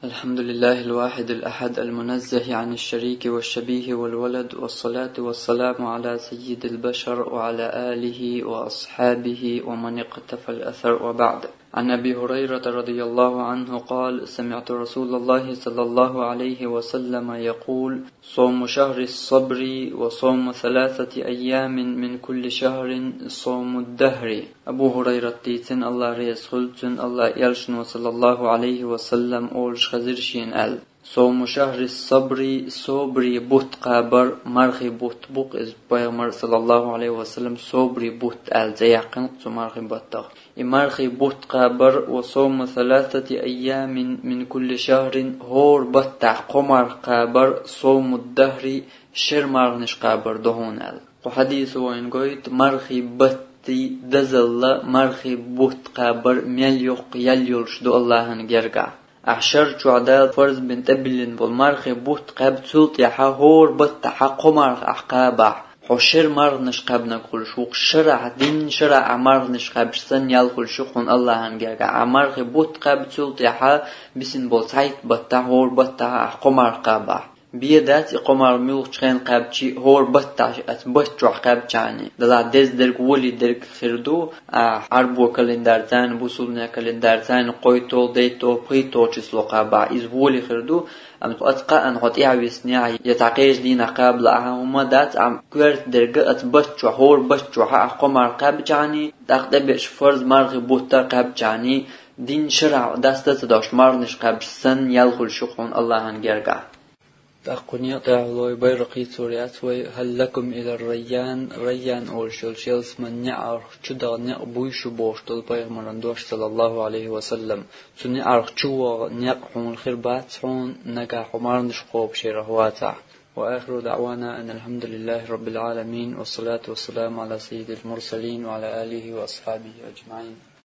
الحمد لله الواحد الأحد المنزه عن الشريك والشبيه والولد، والصلاة والسلام على سيد البشر وعلى آله وأصحابه ومن اقتفى الأثر، وبعد. عن أبي هريرة رضي الله عنه قال: سمعت رسول الله صلى الله عليه وسلم يقول: صوم شهر الصبر وصوم 3 أيام من كل شهر صوم الدهر. أبو هريرة تيتن الله ريسخلتن الله يلشن صلى الله عليه وسلم أولش خزرشين أل صوم شهر الصبر صبري بوت قابر مرخي بوت بوق إز بيغمر صلى الله عليه وسلم صبري بوت أل زيقن مرخي بوت مرخي بوت قابر وصوم 3 أيام من كل شهر هور بتع قمر قابر صوم الدهر شر مرغنش قابر دهون أل. وحديث وين قويت مرخي بتي دزل مرخي بوت قابر ميليوق يليولش دو الله نجرقع أحشر جعداد فرز بنت أبلين بالمرخي بوت قاب تسلط يحا هور بتحا قمر أحقابع حشر مرنش قابنا كل شوق شرع دين شرع مرنش قاب سن يالكل شوقون الله هنجرقع مرخي بوت قاب تسلط يحا بسن بولسايت بتح هور بتحا قمر قابع بيدات قمر ميوخ شخين قابتشي هور بتاش أتبتشو قابتشاني دلا دز درك ولي درك خردو عربو كالندارتان بوصولنا كالندارتان قويتو ديتو بيتو تشسلو قابع إز ولي خردو أم أتقى أن قد إعويسني يتعقيش لينا قابل هما دات عم كورت درك أتبتشو هور بتشو قمر قابتشاني تقدبش فرز مرغي بوتا قابتشاني دين شرع داستة داش مرنش قابشسن يالخل شقون الله هنجرقع. تأقني تعالوا بيرقي سوريات هل لكم إلى الريان ريان أول شلشلس من نعرف شدا نعبويش بوشتل بيغمرندوش صلى الله عليه وسلم سنعرف شوا نعقهم الخربات سعون نقع مرنش قوب شرهواتا. وآخر دعوانا أن الحمد لله رب العالمين، والصلاة والسلام على سيد المرسلين وعلى آله وأصحابه أجمعين.